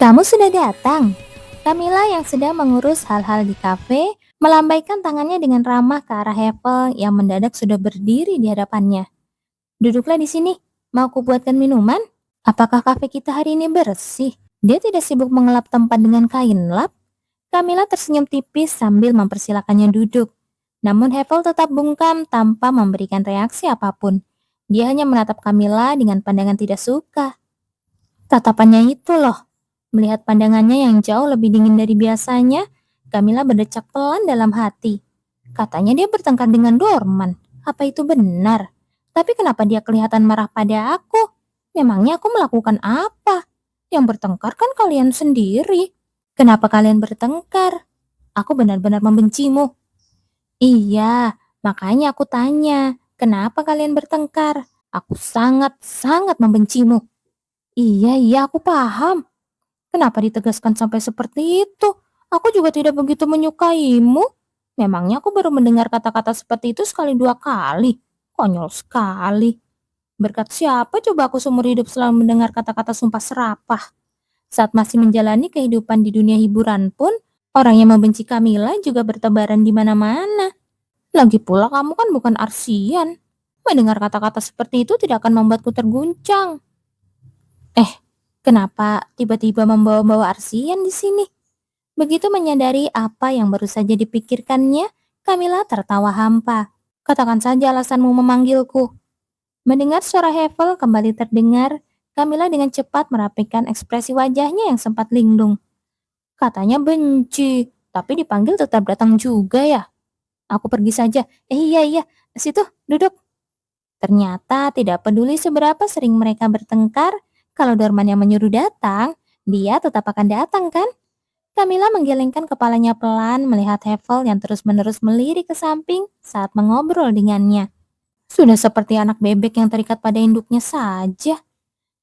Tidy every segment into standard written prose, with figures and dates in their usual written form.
Kamu sudah datang. Camilla yang sedang mengurus hal-hal di kafe, melambaikan tangannya dengan ramah ke arah Hevel yang mendadak sudah berdiri di hadapannya. Duduklah di sini. Mau kubuatkan minuman? Apakah kafe kita hari ini bersih? Dia tidak sibuk mengelap tempat dengan kain lap. Camilla tersenyum tipis sambil mempersilakannya duduk. Namun Hevel tetap bungkam tanpa memberikan reaksi apapun. Dia hanya menatap Camilla dengan pandangan tidak suka. Tatapannya itu loh. Melihat pandangannya yang jauh lebih dingin dari biasanya, Camilla berdecak pelan dalam hati. Katanya dia bertengkar dengan Dorman. Apa itu benar? Tapi kenapa dia kelihatan marah pada aku? Memangnya aku melakukan apa? Yang bertengkar kan kalian sendiri. Kenapa kalian bertengkar? Aku benar-benar membencimu. Iya, makanya aku tanya, kenapa kalian bertengkar? Aku sangat-sangat membencimu. Iya, aku paham. Kenapa ditegaskan sampai seperti itu? Aku juga tidak begitu menyukaimu. Memangnya aku baru mendengar kata-kata seperti itu sekali dua kali. Konyol sekali. Berkat siapa coba aku seumur hidup selalu mendengar kata-kata sumpah serapah? Saat masih menjalani kehidupan di dunia hiburan pun, orang yang membenci Camilla juga bertebaran di mana-mana. Lagi pula kamu kan bukan Arsian. Mendengar kata-kata seperti itu tidak akan membuatku terguncang. Kenapa tiba-tiba membawa-bawa Arsian di sini? Begitu menyadari apa yang baru saja dipikirkannya, Camilla tertawa hampa. Katakan saja alasanmu memanggilku. Mendengar suara Hevel kembali terdengar, Camilla dengan cepat merapikan ekspresi wajahnya yang sempat linglung. Katanya benci, tapi dipanggil tetap datang juga ya. Aku pergi saja. Iya, situ, duduk. Ternyata tidak peduli seberapa sering mereka bertengkar, kalau Dorman yang menyuruh datang, dia tetap akan datang kan? Camilla menggelengkan kepalanya pelan melihat Hevel yang terus-menerus melirik ke samping saat mengobrol dengannya. Sudah seperti anak bebek yang terikat pada induknya saja.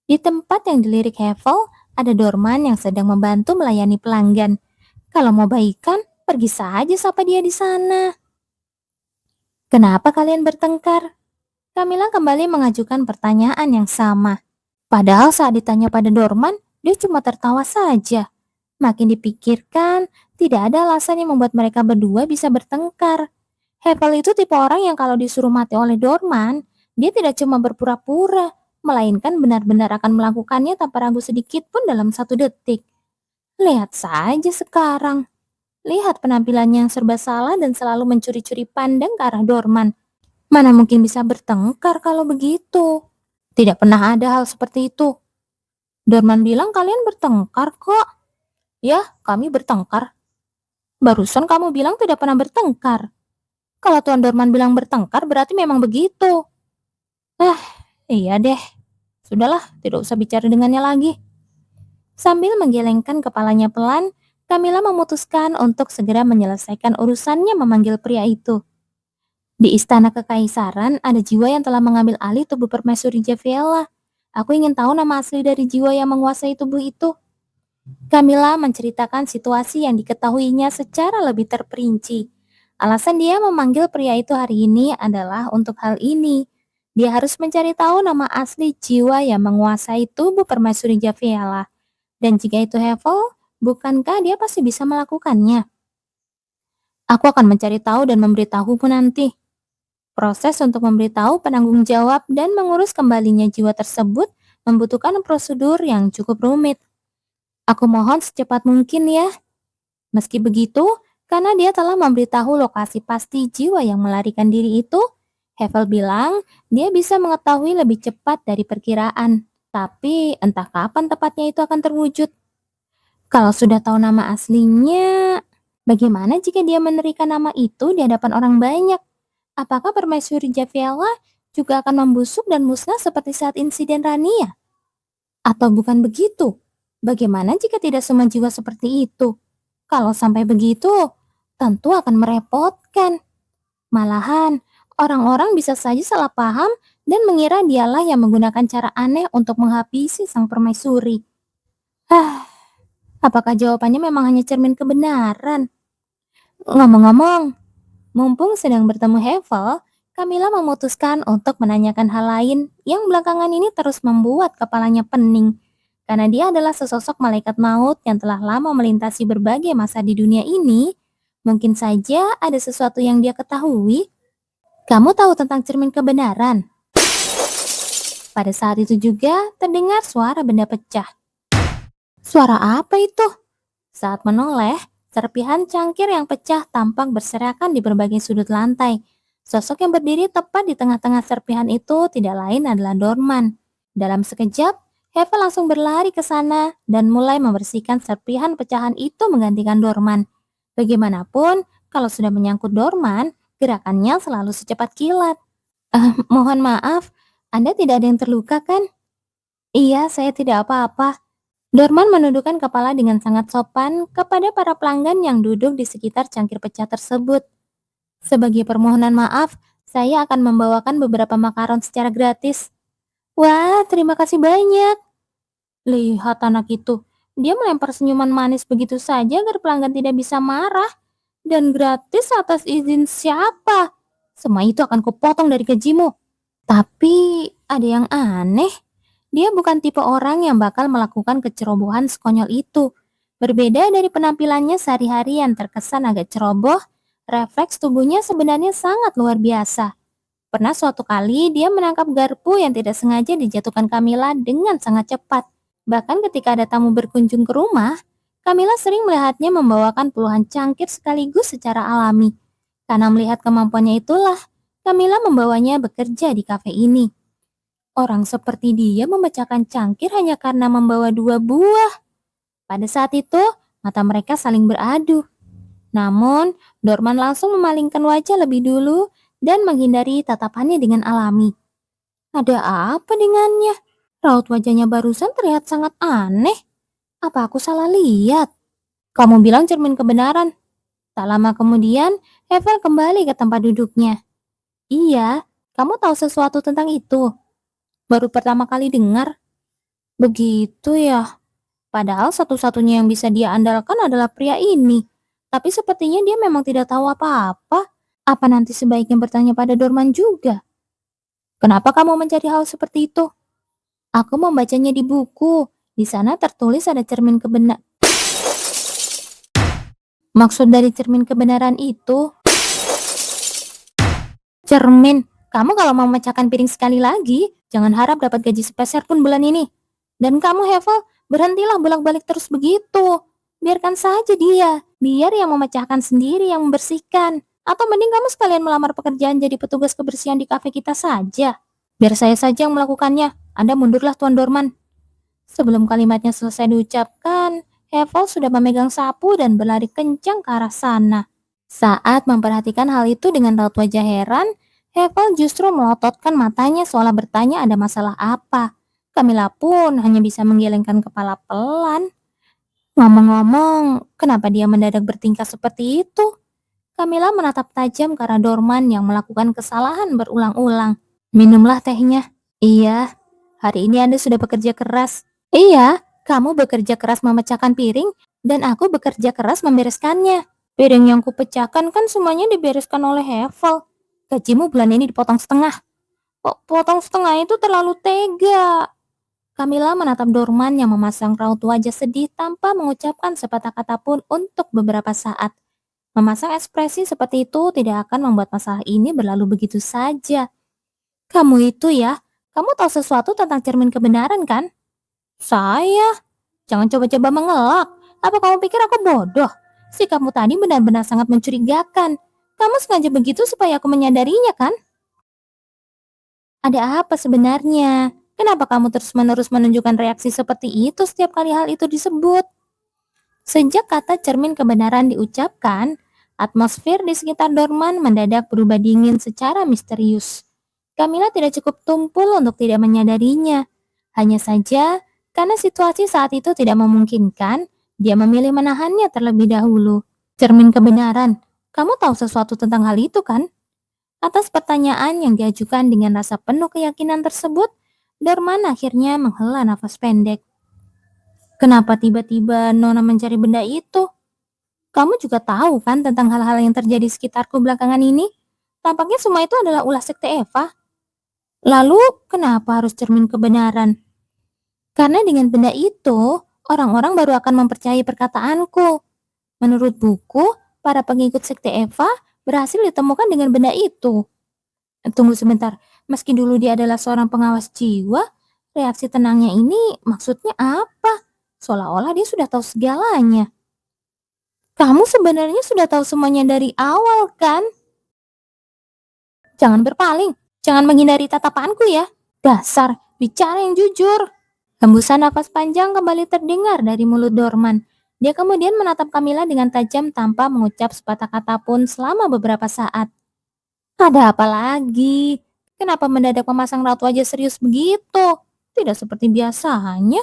Di tempat yang dilirik Hevel, ada Dorman yang sedang membantu melayani pelanggan. Kalau mau baikan, pergi saja sapa dia di sana. Kenapa kalian bertengkar? Camilla kembali mengajukan pertanyaan yang sama. Padahal saat ditanya pada Dorman, dia cuma tertawa saja. Makin dipikirkan, tidak ada alasan yang membuat mereka berdua bisa bertengkar. Hevel itu tipe orang yang kalau disuruh mati oleh Dorman, dia tidak cuma berpura-pura, melainkan benar-benar akan melakukannya tanpa ragu sedikit pun dalam 1 detik. Lihat saja sekarang. Lihat penampilannya yang serba salah dan selalu mencuri-curi pandang ke arah Dorman. Mana mungkin bisa bertengkar kalau begitu? Tidak pernah ada hal seperti itu. Dorman bilang kalian bertengkar kok. Ya, kami bertengkar. Barusan kamu bilang tidak pernah bertengkar. Kalau Tuan Dorman bilang bertengkar berarti memang begitu. Iya deh. Sudahlah, tidak usah bicara dengannya lagi. Sambil menggelengkan kepalanya pelan, Camilla memutuskan untuk segera menyelesaikan urusannya memanggil pria itu. Di istana kekaisaran ada jiwa yang telah mengambil alih tubuh permaisuri Javiella. Aku ingin tahu nama asli dari jiwa yang menguasai tubuh itu. Camilla menceritakan situasi yang diketahuinya secara lebih terperinci. Alasan dia memanggil pria itu hari ini adalah untuk hal ini. Dia harus mencari tahu nama asli jiwa yang menguasai tubuh permaisuri Javiella. Dan jika itu Hevel, bukankah dia pasti bisa melakukannya? Aku akan mencari tahu dan memberitahumu nanti. Proses untuk memberitahu penanggung jawab dan mengurus kembalinya jiwa tersebut membutuhkan prosedur yang cukup rumit. Aku mohon secepat mungkin ya. Meski begitu, karena dia telah memberitahu lokasi pasti jiwa yang melarikan diri itu, Hevel bilang dia bisa mengetahui lebih cepat dari perkiraan. Tapi entah kapan tepatnya itu akan terwujud. Kalau sudah tahu nama aslinya, bagaimana jika dia menerikan nama itu di hadapan orang banyak? Apakah permaisuri Javiella juga akan membusuk dan musnah seperti saat insiden Rania? Atau bukan begitu? Bagaimana jika tidak semua jiwa seperti itu? Kalau sampai begitu, tentu akan merepotkan. Malahan, orang-orang bisa saja salah paham dan mengira dialah yang menggunakan cara aneh untuk menghabisi sang permaisuri. Apakah jawabannya memang hanya cermin kebenaran? Ngomong-ngomong, mumpung sedang bertemu Hevel, Camilla memutuskan untuk menanyakan hal lain yang belakangan ini terus membuat kepalanya pening. Karena dia adalah sesosok malaikat maut yang telah lama melintasi berbagai masa di dunia ini, mungkin saja ada sesuatu yang dia ketahui. Kamu tahu tentang cermin kebenaran? Pada saat itu juga terdengar suara benda pecah. Suara apa itu? Saat menoleh, serpihan cangkir yang pecah tampak berserakan di berbagai sudut lantai. Sosok yang berdiri tepat di tengah-tengah serpihan itu tidak lain adalah Dorman. Dalam sekejap, Heva langsung berlari ke sana dan mulai membersihkan serpihan pecahan itu menggantikan Dorman. Bagaimanapun, kalau sudah menyangkut Dorman, gerakannya selalu secepat kilat. Mohon maaf, Anda tidak ada yang terluka kan? Iya, saya tidak apa-apa. Dorman menundukkan kepala dengan sangat sopan kepada para pelanggan yang duduk di sekitar cangkir pecah tersebut. Sebagai permohonan maaf, saya akan membawakan beberapa makaron secara gratis. Wah, terima kasih banyak. Lihat anak itu, dia melempar senyuman manis begitu saja agar pelanggan tidak bisa marah. Dan gratis atas izin siapa? Semua itu akan kupotong dari gajimu. Tapi ada yang aneh. Dia bukan tipe orang yang bakal melakukan kecerobohan sekonyol itu. Berbeda dari penampilannya sehari-hari yang terkesan agak ceroboh, refleks tubuhnya sebenarnya sangat luar biasa. Pernah suatu kali dia menangkap garpu yang tidak sengaja dijatuhkan Camilla dengan sangat cepat. Bahkan ketika ada tamu berkunjung ke rumah, Camilla sering melihatnya membawakan puluhan cangkir sekaligus secara alami. Karena melihat kemampuannya itulah, Camilla membawanya bekerja di kafe ini. Orang seperti dia memecahkan cangkir hanya karena membawa 2 buah. Pada saat itu, mata mereka saling beradu. Namun, Dorman langsung memalingkan wajah lebih dulu dan menghindari tatapannya dengan alami. Ada apa dengannya? Raut wajahnya barusan terlihat sangat aneh. Apa aku salah lihat? Kamu bilang cermin kebenaran. Tak lama kemudian, Evel kembali ke tempat duduknya. Iya, kamu tahu sesuatu tentang itu. Baru pertama kali dengar. Begitu ya. Padahal satu-satunya yang bisa dia andalkan adalah pria ini. Tapi sepertinya dia memang tidak tahu apa-apa. Apa nanti sebaiknya bertanya pada Dorman juga? Kenapa kamu mencari hal seperti itu? Aku membacanya di buku. Di sana tertulis ada cermin kebenaran. Maksud dari cermin kebenaran itu, cermin. Kamu kalau mau memecahkan piring sekali lagi, jangan harap dapat gaji sepeser pun bulan ini. Dan kamu, Hevel, berhentilah bolak-balik terus begitu. Biarkan saja dia. Biar yang memecahkan sendiri yang membersihkan. Atau mending kamu sekalian melamar pekerjaan jadi petugas kebersihan di kafe kita saja. Biar saya saja yang melakukannya. Anda mundurlah, Tuan Dorman. Sebelum kalimatnya selesai diucapkan, Hevel sudah memegang sapu dan berlari kencang ke arah sana. Saat memperhatikan hal itu dengan raut wajah heran, Hevel justru melototkan matanya seolah bertanya ada masalah apa. Camilla pun hanya bisa menggelengkan kepala pelan. Ngomong-ngomong, kenapa dia mendadak bertingkah seperti itu? Camilla menatap tajam ke arah Dorman yang melakukan kesalahan berulang-ulang. Minumlah tehnya. Iya, hari ini Anda sudah bekerja keras. Iya, kamu bekerja keras memecahkan piring dan aku bekerja keras membereskannya. Piring yang kupecahkan kan semuanya dibereskan oleh Hevel. Gajimu bulan ini dipotong setengah. Kok potong setengah itu terlalu tega? Camilla menatap Dorman yang memasang raut wajah sedih tanpa mengucapkan sepatah kata pun untuk beberapa saat. Memasang ekspresi seperti itu tidak akan membuat masalah ini berlalu begitu saja. Kamu itu ya, kamu tahu sesuatu tentang cermin kebenaran kan? Saya? Jangan coba-coba mengelak. Apa kamu pikir aku bodoh? Sikapmu tadi benar-benar sangat mencurigakan. Kamu sengaja begitu supaya aku menyadarinya kan? Ada apa sebenarnya? Kenapa kamu terus-menerus menunjukkan reaksi seperti itu setiap kali hal itu disebut? Sejak kata cermin kebenaran diucapkan, atmosfer di sekitar Dorman mendadak berubah dingin secara misterius. Camilla tidak cukup tumpul untuk tidak menyadarinya. Hanya saja, karena situasi saat itu tidak memungkinkan, dia memilih menahannya terlebih dahulu. Cermin kebenaran, kamu tahu sesuatu tentang hal itu kan? Atas pertanyaan yang diajukan dengan rasa penuh keyakinan tersebut, Dorman akhirnya menghela nafas pendek. Kenapa tiba-tiba Nona mencari benda itu? Kamu juga tahu kan tentang hal-hal yang terjadi sekitarku belakangan ini? Tampaknya semua itu adalah ulah sekte Eva. Lalu, kenapa harus cermin kebenaran? Karena dengan benda itu, orang-orang baru akan mempercayai perkataanku. Menurut buku, para pengikut sekte Eva berhasil ditemukan dengan benda itu. Tunggu sebentar, meski dulu dia adalah seorang pengawas jiwa, reaksi tenangnya ini maksudnya apa? Seolah-olah dia sudah tahu segalanya. Kamu sebenarnya sudah tahu semuanya dari awal, kan? Jangan berpaling, jangan menghindari tatapanku ya. Dasar, bicara yang jujur. Hembusan nafas panjang kembali terdengar dari mulut Dorman. Dia kemudian menatap Camilla dengan tajam tanpa mengucap sepatah kata pun selama beberapa saat. Ada apa lagi? Kenapa mendadak memasang ratu aja serius begitu? Tidak seperti biasanya.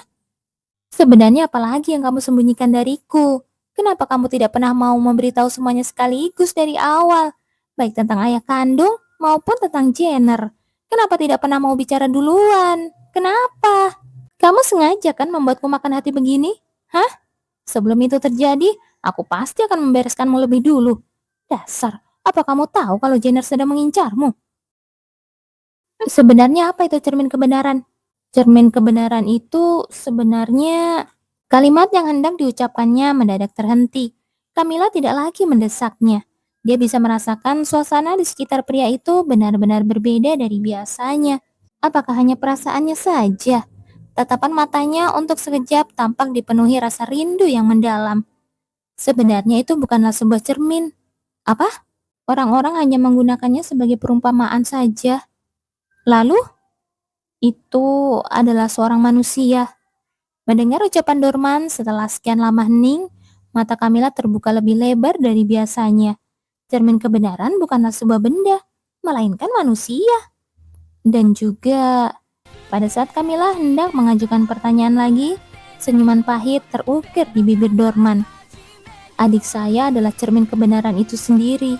Sebenarnya apalagi yang kamu sembunyikan dariku? Kenapa kamu tidak pernah mau memberitahu semuanya sekaligus dari awal? Baik tentang ayah kandung maupun tentang Jenner. Kenapa tidak pernah mau bicara duluan? Kenapa? Kamu sengaja kan membuatku makan hati begini? Hah? Sebelum itu terjadi, aku pasti akan membereskanmu lebih dulu. Dasar, apa kamu tahu kalau Jenner sedang mengincarmu? Sebenarnya apa itu cermin kebenaran? Cermin kebenaran itu sebenarnya kalimat yang hendak diucapkannya mendadak terhenti. Camilla tidak lagi mendesaknya. Dia bisa merasakan suasana di sekitar pria itu benar-benar berbeda dari biasanya. Apakah hanya perasaannya saja? Tatapan matanya untuk sekejap tampak dipenuhi rasa rindu yang mendalam. Sebenarnya itu bukanlah sebuah cermin. Apa? Orang-orang hanya menggunakannya sebagai perumpamaan saja. Lalu, itu adalah seorang manusia. Mendengar ucapan Dorman setelah sekian lama hening, mata Camilla terbuka lebih lebar dari biasanya. Cermin kebenaran bukanlah sebuah benda, melainkan manusia. Dan juga, pada saat Camilla hendak mengajukan pertanyaan lagi, senyuman pahit terukir di bibir Dorman. Adik saya adalah cermin kebenaran itu sendiri.